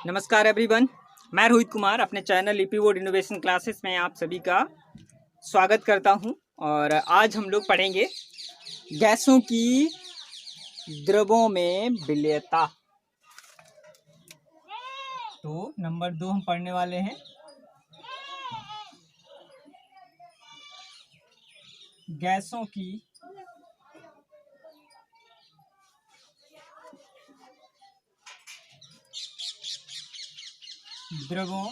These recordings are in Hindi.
नमस्कार एवरीवन, मैं रोहित कुमार अपने चैनल लिपि बोर्ड इनोवेशन क्लासेस में आप सभी का स्वागत करता हूं। और आज हम लोग पढ़ेंगे गैसों की द्रवों में विलेयता। तो नंबर 2 हम पढ़ने वाले हैं गैसों की द्रवों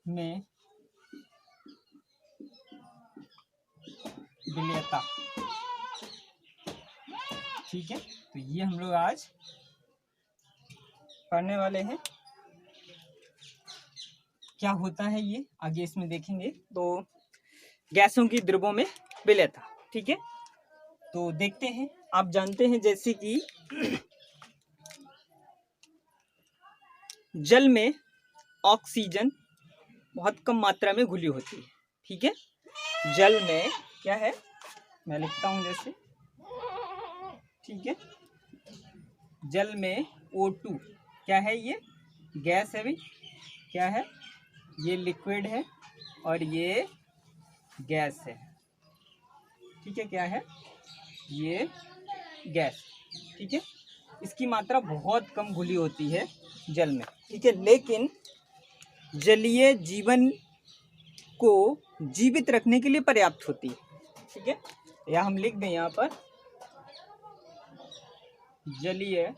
में विलेयता। ठीक है, तो ये हम लोग आज पढ़ने वाले हैं। क्या होता है ये आगे इसमें देखेंगे। तो गैसों की द्रवों में विलेयता, ठीक है, तो देखते हैं। आप जानते हैं जैसे कि जल में ऑक्सीजन बहुत कम मात्रा में घुली होती है। ठीक है, जल में क्या है, मैं लिखता हूं जैसे, ठीक है, जल में O2 क्या है, ये गैस है भाई, क्या है, ये लिक्विड है और ये गैस है। ठीक है, क्या है, ये गैस। ठीक है, इसकी मात्रा बहुत कम घुली होती है जल में। ठीक है, लेकिन जलीय जीवन को जीवित रखने के लिए पर्याप्त होती है। ठीक है, या हम लिख दें यहाँ पर जलीय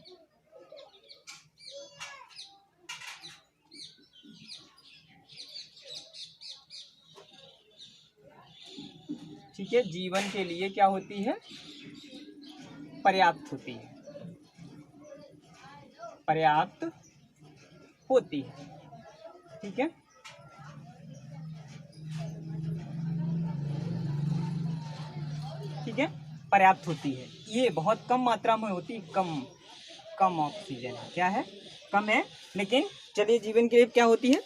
ठीक है, जीवन के लिए क्या होती है, पर्याप्त होती है, पर्याप्त होती है। ठीक है, ठीक है, पर्याप्त होती है। ये बहुत कम मात्रा में होती है, कम ऑक्सीजन है, क्या है, कम है, लेकिन चलिए जीवन के लिए क्या होती है,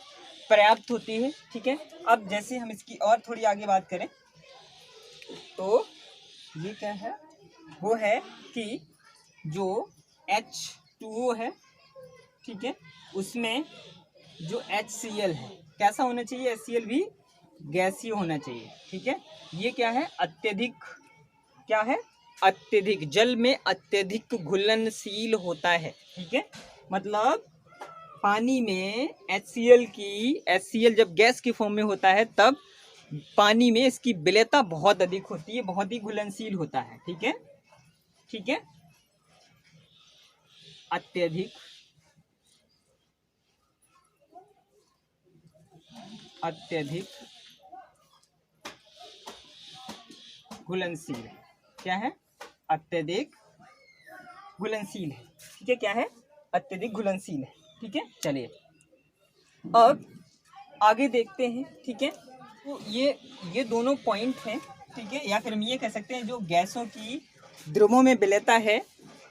पर्याप्त होती है। ठीक है, अब जैसे हम इसकी और थोड़ी आगे बात करें तो ये क्या है, वो है कि जो H2O है, ठीक है, उसमें जो HCl है कैसा होना चाहिए, HCl भी गैसीय होना चाहिए। ठीक है, ये क्या है, अत्यधिक, क्या है, अत्यधिक, जल में अत्यधिक घुलनशील होता है। ठीक है, मतलब पानी में HCl जब गैस की फॉर्म में होता है तब पानी में इसकी विलेयता बहुत अधिक होती है, बहुत ही घुलनशील होता है। ठीक है, ठीक है, अत्यधिक घुलनशील है, क्या है, अत्यधिक घुलनशील है। ठीक है, क्या है, अत्यधिक घुलनशील है। ठीक है, चलिए अब आगे देखते हैं। ठीक है, तो ये दोनों पॉइंट हैं। ठीक है, या फिर हम ये कह सकते हैं जो गैसों की द्रवों में विलेयता है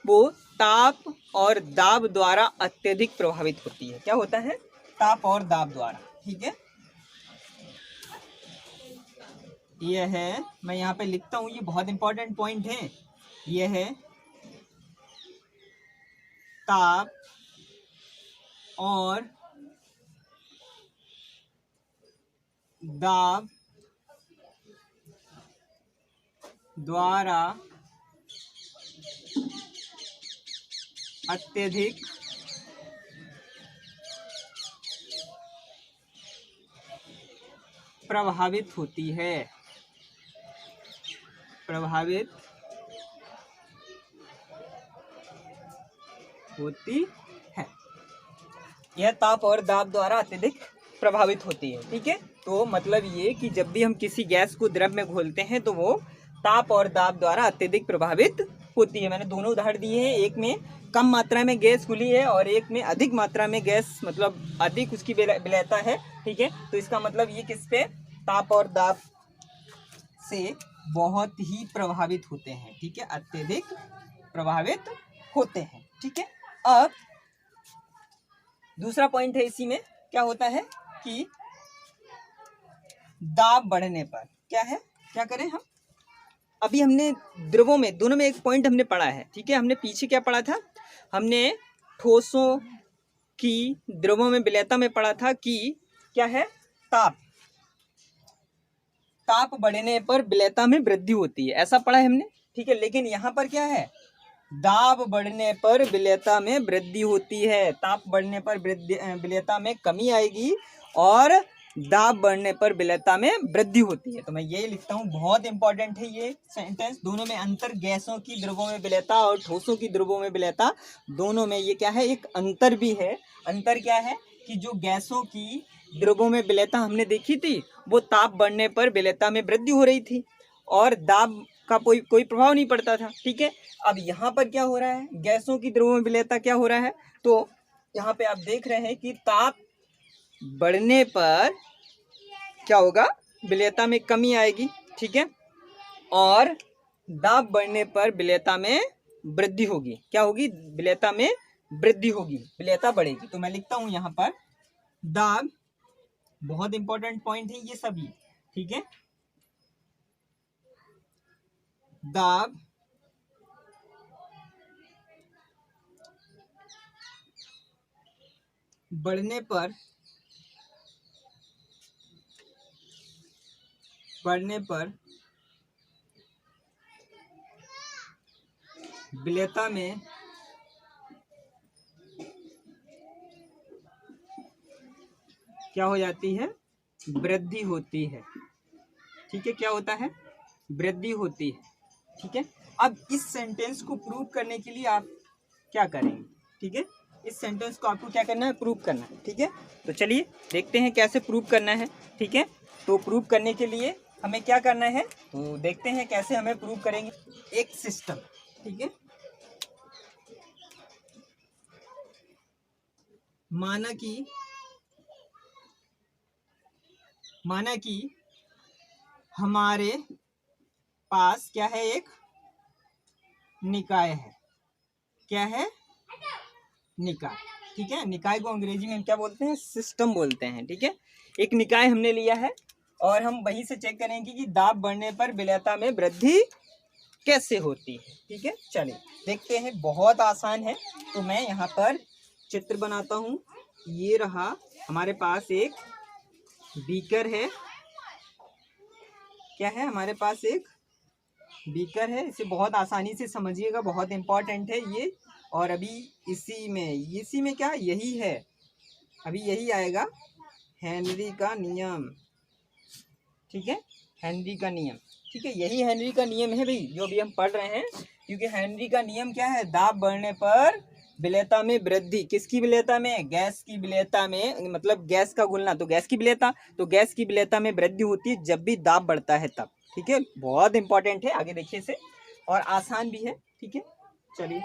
वो ताप और दाब द्वारा अत्यधिक प्रभावित होती है। क्या होता है, ताप और दाब द्वारा। ठीक है, ये है, मैं यहाँ पे लिखता हूँ, ये बहुत इंपॉर्टेंट पॉइंट है। ये है ताप और दाब द्वारा अत्यधिक प्रभावित होती है, प्रभावित होती है। यह ताप और दाब द्वारा अत्यधिक प्रभावित होती है। ठीक है, तो मतलब ये कि जब भी हम किसी गैस को द्रव में घोलते हैं तो वो ताप और दाब द्वारा अत्यधिक प्रभावित होती है। मैंने दोनों उदाहरण दिए हैं, एक में कम मात्रा में गैस घुली है और एक में अधिक मात्रा में गैस, मतलब अधिक उसकी विलेयता है। ठीक है, तो इसका मतलब ये किस पे, ताप और दाब से बहुत ही प्रभावित होते हैं। ठीक है, अत्यधिक प्रभावित होते हैं। ठीक है, अब दूसरा पॉइंट है इसी में, क्या होता है कि दाब बढ़ने पर क्या है, क्या करें हम, अभी हमने द्रवों में दोनों में एक पॉइंट हमने पढ़ा है, ठीक है। हमने पीछे क्या पढ़ा था, हमने ठोसों की द्रवों में विलेयता में पढ़ा था कि क्या है, ताप बढ़ने पर विलेयता में वृद्धि होती है, ऐसा पढ़ा है हमने, ठीक है। लेकिन यहाँ पर क्या है, दाब बढ़ने पर विलेयता में वृद्धि होती है। ताप बढ़ने पर विलेयता में कमी आएगी और दाब बढ़ने पर विलेयता में वृद्धि होती है। तो मैं यही लिखता हूँ, बहुत इंपॉर्टेंट है ये सेंटेंस। दोनों में अंतर, गैसों की द्रवों में विलेयता और ठोसों की द्रवों में विलेयता, दोनों में ये क्या है, एक अंतर भी है। अंतर क्या है कि जो गैसों की द्रवों में विलेयता हमने देखी थी, वो ताप बढ़ने पर विलेयता में वृद्धि हो रही थी और दाब का कोई प्रभाव नहीं पड़ता था, ठीक है। अब यहाँ पर क्या हो रहा है, गैसों की द्रव्यों में विलेयता क्या हो रहा है, तो यहाँ पे आप देख रहे हैं कि ताप बढ़ने पर क्या होगा, विलेयता में कमी आएगी, ठीक है, और दाब बढ़ने पर विलेयता में वृद्धि होगी। क्या होगी, विलेयता में वृद्धि होगी, विलेयता बढ़ेगी। तो मैं लिखता हूं यहाँ पर दाब, बहुत इंपॉर्टेंट पॉइंट है ये सभी, ठीक है। दाब बढ़ने पर विलेयता में क्या हो जाती है, वृद्धि होती है, ठीक है। क्या होता है, वृद्धि होती है, ठीक है। अब इस सेंटेंस को प्रूव करने के लिए आप क्या करेंगे, ठीक है। इस सेंटेंस को आपको क्या करना है, प्रूव करना है, ठीक है। तो चलिए देखते हैं कैसे प्रूव करना है, ठीक है। तो प्रूव करने के लिए हमें क्या करना है, तो देखते हैं कैसे हमें प्रूव करेंगे। एक सिस्टम, ठीक है, माना कि हमारे पास क्या है, एक निकाय है। क्या है, निकाय, ठीक है। निकाय को अंग्रेजी में क्या बोलते हैं, सिस्टम बोलते हैं, ठीक है। एक निकाय हमने लिया है और हम वहीं से चेक करेंगे कि दाब बढ़ने पर विलेयता में वृद्धि कैसे होती है, ठीक है। चलिए देखते हैं, बहुत आसान है। तो मैं यहाँ पर चित्र बनाता हूँ। ये रहा हमारे पास एक बीकर है। क्या है, हमारे पास एक बीकर है। इसे बहुत आसानी से समझिएगा, बहुत इंपॉर्टेंट है ये। और अभी इसी में क्या यही है, अभी यही आएगा, हेनरी का नियम, ठीक है। हेनरी का नियम, ठीक है, यही हेनरी का नियम है भाई, जो अभी हम पढ़ रहे हैं। क्योंकि हेनरी का नियम क्या है, दाब बढ़ने पर विलेयता में वृद्धि, किसकी विलेयता में, गैस की विलेयता में, मतलब गैस का घुलना तो गैस की विलेयता, तो गैस की विलेयता में वृद्धि होती है जब भी दाब बढ़ता है तब, ठीक है। बहुत इंपॉर्टेंट है, आगे देखिए इसे, और आसान भी है, ठीक है। चलिए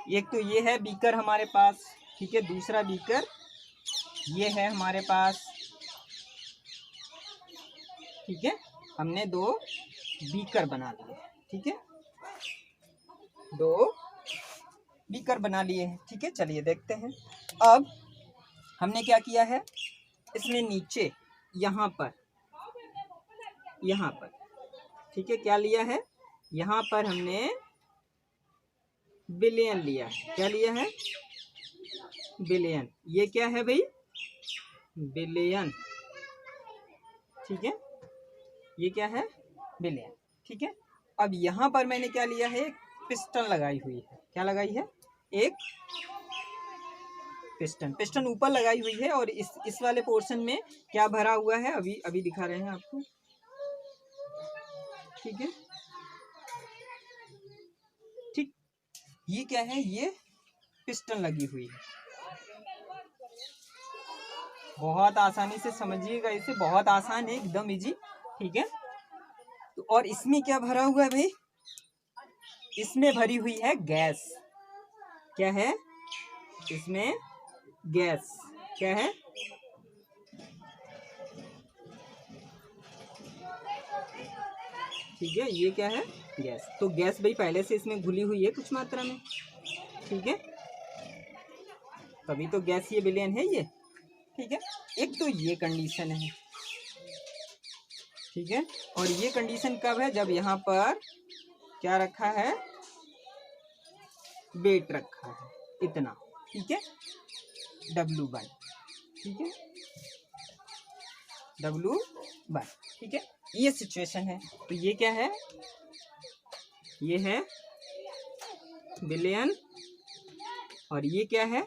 एक तो ये है बीकर हमारे पास, ठीक है। दूसरा बीकर ये है हमारे पास, ठीक है। हमने दो बीकर बना लिए, ठीक है, दो बीकर बना लिए हैं, ठीक है। चलिए देखते हैं। अब हमने क्या किया है, इसमें नीचे यहाँ पर ठीक है, क्या लिया है, यहाँ पर हमने विलयन लिया है। क्या लिया है, विलयन। ये क्या है भाई, विलयन, ठीक है। ये क्या है, विलयन, ठीक है। अब यहाँ पर मैंने क्या लिया है, एक पिस्टन लगाई हुई है। क्या लगाई है, एक पिस्टन ऊपर लगाई हुई है। और इस वाले पोर्शन में क्या भरा हुआ है, अभी दिखा रहे हैं आपको, ठीक है, ठीक। ये क्या है, ये पिस्टन लगी हुई है। बहुत आसानी से समझिएगा इसे, बहुत आसान है, एकदम इजी, ठीक है। तो और इसमें क्या भरा हुआ है भाई, इसमें भरी हुई है गैस। क्या है, इसमें गैस, क्या है, ठीक है। ये क्या है, गैस। तो गैस भाई पहले से इसमें घुली हुई है कुछ मात्रा में, ठीक है, तभी तो गैस ये विलयन है ये, ठीक है। एक तो ये कंडीशन है, ठीक है। और ये कंडीशन कब है, जब यहाँ पर क्या रखा है, वेट रखा है इतना, ठीक है, W/, ठीक है, W/, ठीक है। ये सिचुएशन है। तो ये क्या है, ये है बिलियन, और ये क्या है,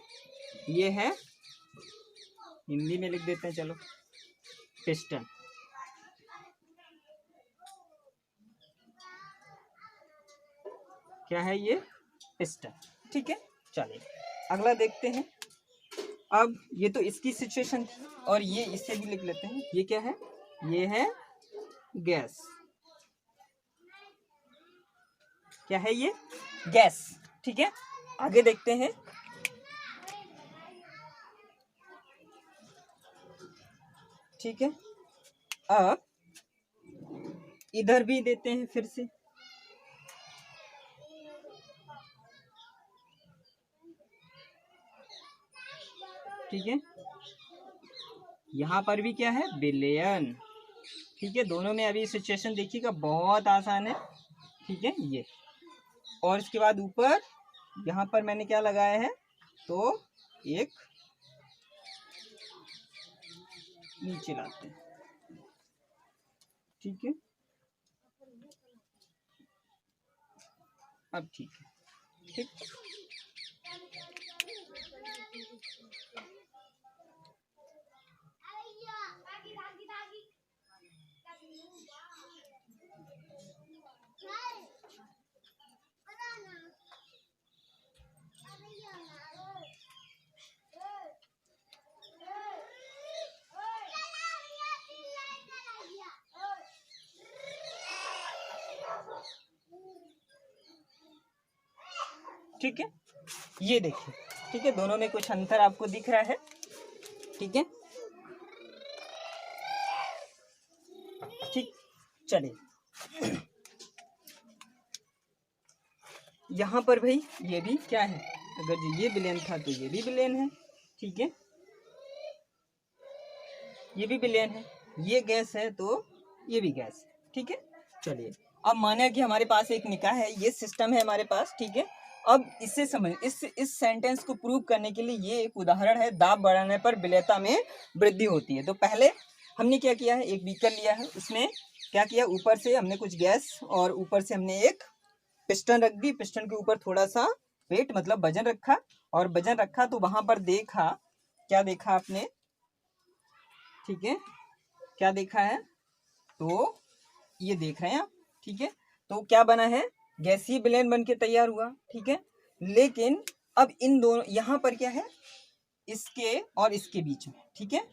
ये है, हिंदी में लिख देते हैं चलो, पिस्टन। क्या है ये, पिस्टन, ठीक है। चलिए अगला देखते हैं। अब ये तो इसकी सिचुएशन थी, और ये इससे भी लिख लेते हैं। ये क्या है, ये है गैस। क्या है ये, गैस, ठीक है। आगे देखते हैं। ठीक है, अब इधर भी देते हैं फिर से। ठीक है, यहाँ पर भी क्या है, बिलियन, ठीक है। दोनों में अभी सिचुएशन देखिएगा, बहुत आसान है, ठीक है। ये और इसके बाद ऊपर यहाँ पर मैंने क्या लगाया है, तो एक नीचे लाते हैं, ठीक है। अब ठीक है, ठीक। ठीक है, ये देखिए, ठीक है, दोनों में कुछ अंतर आपको दिख रहा है, ठीक है, ठीक। चलिए यहाँ पर भाई ये भी क्या है, अगर ये बिलियन था तो ये भी बिलियन है, ठीक है, ये भी बिलियन है, ये गैस है तो ये भी गैस है, ठीक है। चलिए अब माने कि हमारे पास एक निकाय है, ये सिस्टम है हमारे पास, ठीक है। अब इससे समझ, इस सेंटेंस को प्रूव करने के लिए ये एक उदाहरण है, दाब बढ़ाने पर विलेयता में वृद्धि होती है। तो पहले हमने क्या किया है, एक बीकर लिया है, उसमें क्या किया, ऊपर से हमने कुछ गैस और ऊपर से हमने एक पिस्टन रख दी, पिस्टन के ऊपर थोड़ा सा वेट मतलब वजन रखा, और वजन रखा तो वहां पर देखा, क्या देखा आपने, ठीक है, क्या देखा है, तो ये देख रहे हैं आप, ठीक है। तो क्या बना है, गैसीय विलयन बन के तैयार हुआ, ठीक है। लेकिन अब इन दोनों, यहाँ पर क्या है, इसके और इसके बीच में, ठीक है,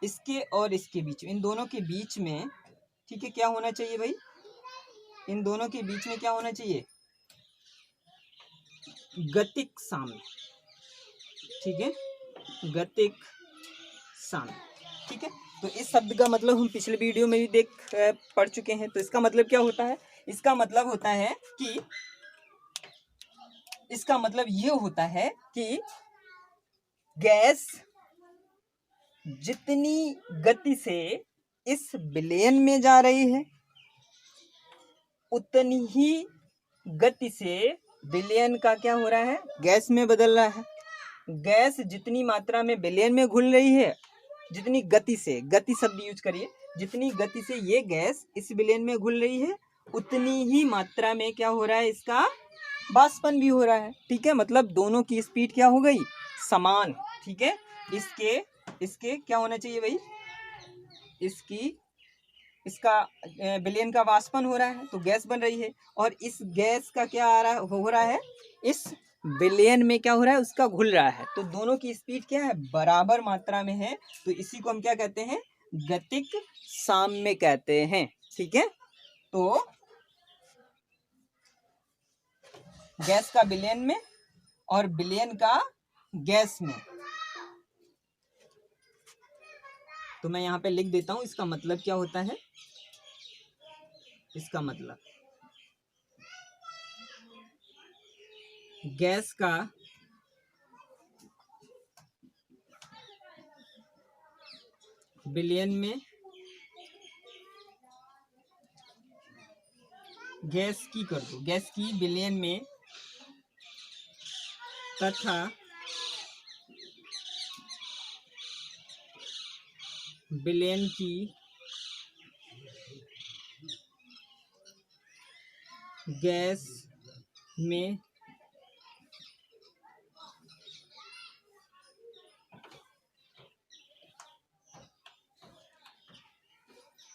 इसके और इसके बीच में, इन दोनों के बीच में, ठीक है, क्या होना चाहिए भाई, इन दोनों के बीच में क्या होना चाहिए, गतिक साम्य, ठीक है, गतिक साम्य, ठीक है। तो इस शब्द का मतलब हम पिछले वीडियो में भी पढ़ चुके हैं। तो इसका मतलब क्या होता है, इसका मतलब होता है कि, इसका मतलब ये होता है कि गैस जितनी गति से इस विलयन में जा रही है, उतनी ही गति से विलयन का क्या हो रहा है, गैस में बदल रहा है। गैस जितनी मात्रा में विलयन में घुल रही है, जितनी गति से, गति शब्द यूज करिए, जितनी गति से ये गैस इस विलयन में घुल रही है, उतनी ही मात्रा में क्या हो रहा है, इसका वाष्पन भी हो रहा है, ठीक है। मतलब दोनों की स्पीड क्या हो गई, समान, ठीक है। इसके क्या होना चाहिए भाई, इसका विलयन का वाष्पन हो रहा है तो गैस बन रही है, और इस गैस का क्या आ रहा हो रहा है, इस विलयन में क्या हो रहा है, उसका घुल रहा है। तो दोनों की स्पीड क्या है, बराबर मात्रा में है। तो इसी को हम क्या कहते हैं, गतिक साम्य कहते हैं, ठीक है। तो गैस का विलयन में और विलयन का गैस में, तो मैं यहाँ पे लिख देता हूं, इसका मतलब क्या होता है, इसका मतलब गैस का विलयन में गैस की कर दो, गैस की बिलियन में तथा बिलियन की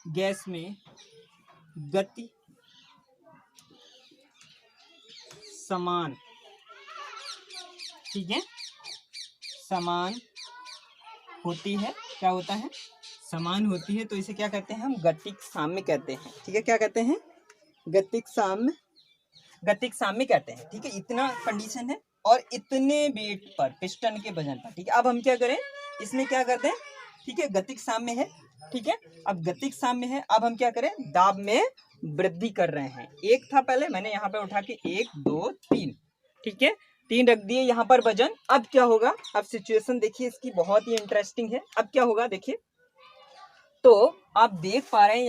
गैस में गति समान, ठीक है, समान होती है। क्या होता है? समान होती है। तो इसे क्या कहते हैं हम? गतिक साम्य कहते हैं। ठीक है, क्या कहते हैं? गतिक साम्य, गतिक साम्य कहते हैं। ठीक है, इतना कंडीशन है और इतने वेट पर, पिस्टन के वजन पर। ठीक है, अब हम क्या करें, इसमें क्या करते हैं? ठीक है, गतिक साम्य है। ठीक है, अब गतिक साम्य है, अब हम क्या करें? दाब में वृद्धि कर रहे हैं। एक था पहले, मैंने यहाँ पे उठा के 1 2 3, ठीक है, 3 रख दिए यहाँ पर वजन। अब क्या होगा? अब सिचुएशन देखिए इसकी बहुत ही इंटरेस्टिंग है। अब क्या होगा देखिए, तो आप देख पा रहे हैं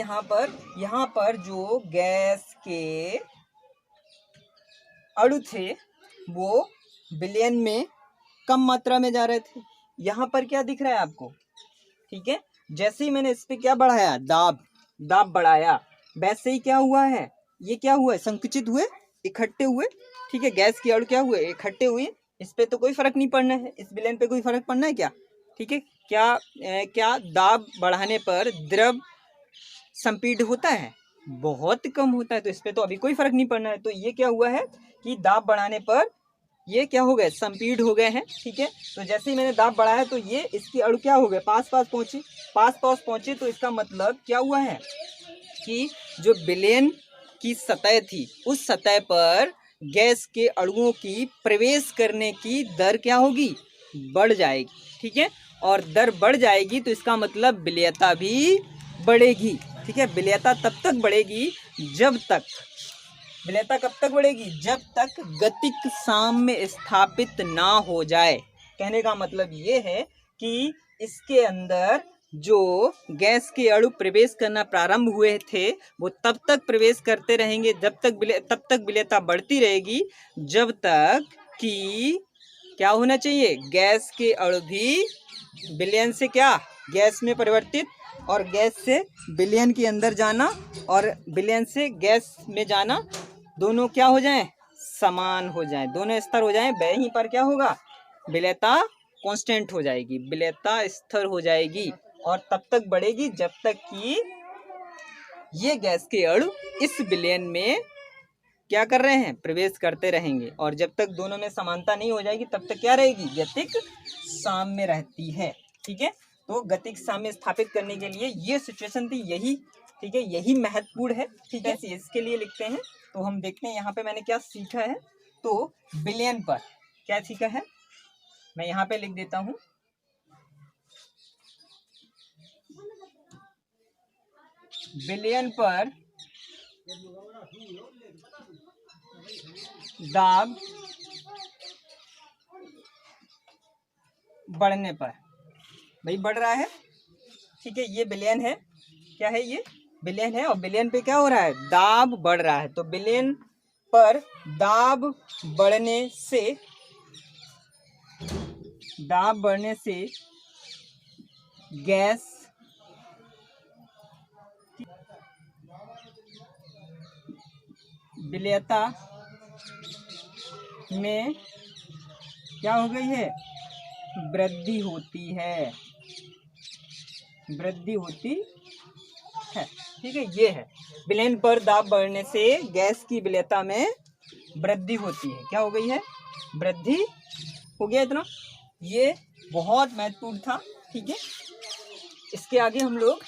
यहाँ पर जो गैस के अणु थे वो बिलियन में कम मात्रा में जा रहे थे। यहाँ पर क्या दिख रहा है आपको? ठीक है, जैसे ही मैंने इस पे क्या बढ़ाया, दाब बढ़ाया, वैसे ही क्या हुआ है, ये क्या हुआ है? संकुचित हुए, इकट्ठे हुए। ठीक है, गैस के अणु क्या हुए? इकट्ठे हुए। इस पे तो कोई फर्क नहीं पड़ना है, इस विलेन पे कोई फर्क पड़ना है क्या? ठीक है, क्या दाब बढ़ाने पर द्रव संपीड होता है? बहुत कम होता है, तो इस पे तो अभी कोई फर्क नहीं पड़ना है। तो ये क्या हुआ है कि दाब बढ़ाने पर ये क्या हो गए? संपीड हो गए हैं। ठीक है, तो जैसे ही मैंने दाब बढ़ाया तो ये इसके अणु क्या हो गए? पास पहुंचे। तो इसका मतलब क्या हुआ है कि जो बिलियन की सतह थी उस सतह पर गैस के अणुओं की प्रवेश करने की दर क्या होगी? बढ़ जाएगी। ठीक है, और दर बढ़ जाएगी तो इसका मतलब विलेयता भी बढ़ेगी। ठीक है, विलेयता तब तक बढ़ेगी जब तक, विलेयता कब तक बढ़ेगी? जब तक गतिक साम्य स्थापित ना हो जाए। कहने का मतलब ये है कि इसके अंदर जो गैस के अणु प्रवेश करना प्रारंभ हुए थे वो तब तक प्रवेश करते रहेंगे तब तक विलेयता बढ़ती रहेगी जब तक कि क्या होना चाहिए? गैस के अणु भी विलयन से क्या? गैस में परिवर्तित, और गैस से विलयन के अंदर जाना और विलयन से गैस में जाना, दोनों क्या हो जाएं? समान हो जाएं, दोनों स्तर हो जाएं। वहीं पर क्या होगा? विलेयता कांस्टेंट हो जाएगी, विलेयता स्थिर हो जाएगी और तब तक बढ़ेगी जब तक कि ये गैस के अणु इस विलयन में क्या कर रहे हैं? प्रवेश करते रहेंगे। और जब तक दोनों में समानता नहीं हो जाएगी तब तक क्या रहेगी? गतिक साम्य रहती है। ठीक है, तो गतिक साम्य स्थापित करने के लिए ये सिचुएशन थी, यही, ठीक है, यही महत्वपूर्ण है। ठीक है, इसके लिए लिखते हैं। तो हम देखते हैं यहाँ पे मैंने क्या सीखा है। तो बिलियन पर क्या सीखा है, मैं यहाँ पे लिख देता हूँ। बिलियन पर दाब बढ़ने पर, भाई बढ़ रहा है। ठीक है, ये बिलियन है, क्या है? ये बिलियन है और बिलियन पे क्या हो रहा है? दाब बढ़ रहा है। तो बिलियन पर दाब बढ़ने से गैस विलेयता में क्या हो गई है? वृद्धि होती है, वृद्धि होती है। ठीक है, ये है विलेयन पर दाब बढ़ने से गैस की विलेयता में वृद्धि होती है। क्या हो गई है? वृद्धि हो गया। इतना ये बहुत महत्वपूर्ण था। ठीक है, इसके आगे हम लोग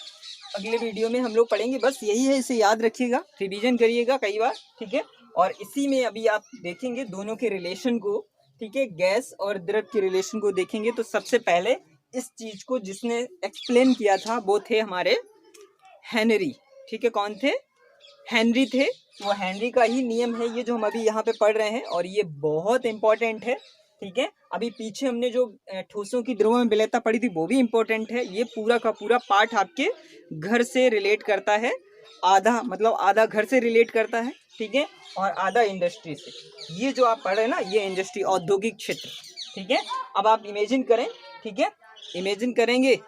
अगले वीडियो में हम लोग पढ़ेंगे। बस यही है, इसे याद रखिएगा, रिवीजन करिएगा कई बार। ठीक है, और इसी में अभी आप देखेंगे दोनों के रिलेशन को। ठीक है, गैस और द्रव के रिलेशन को देखेंगे। तो सबसे पहले इस चीज को जिसने एक्सप्लेन किया था वो थे हमारे हेनरी। ठीक है, कौन थे? हेनरी थे। वो हेनरी का ही नियम है ये जो हम अभी यहाँ पे पढ़ रहे हैं, और ये बहुत इंपॉर्टेंट है। ठीक है, अभी पीछे हमने जो ठोसों की ध्रुवों में विलेयता पढ़ी थी वो भी इंपॉर्टेंट है। ये पूरा का पूरा पार्ट आपके घर से रिलेट करता है। आधा मतलब आधा घर से रिलेट करता है, ठीक है, और आधा इंडस्ट्री से। ये जो आप पढ़ रहे हैं ना, ये इंडस्ट्री, औद्योगिक क्षेत्र, ठीक है। अब आप इमेजिन करें, ठीक है, इमेजिन करेंगे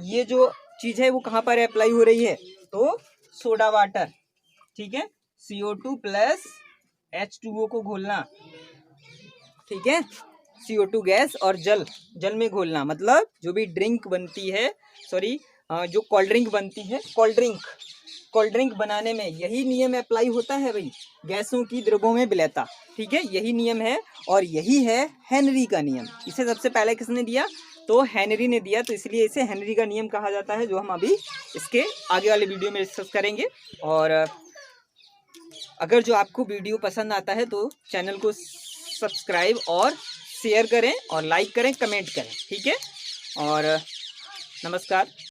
ये जो चीज़ है वो कहाँ पर अप्लाई हो रही है, तो सोडा वाटर, ठीक है, CO2 प्लस H2O को घोलना, ठीक है, CO2 गैस और जल में घोलना, मतलब जो भी ड्रिंक बनती है, सॉरी जो कोल्ड ड्रिंक बनती है, कोल्ड ड्रिंक बनाने में यही नियम अप्लाई होता है भाई, गैसों की द्रव्यों में विलयता, ठीक है, यही नियम है और यही है हेनरी का नियम। इसे सबसे पहले किसने दिया, तो हेनरी ने दिया, तो इसलिए इसे हेनरी का नियम कहा जाता है, जो हम अभी इसके आगे वाले वीडियो में डिस्कस करेंगे। और अगर जो आपको वीडियो पसंद आता है तो चैनल को सब्सक्राइब और शेयर करें और लाइक करें, कमेंट करें, ठीक है, और नमस्कार।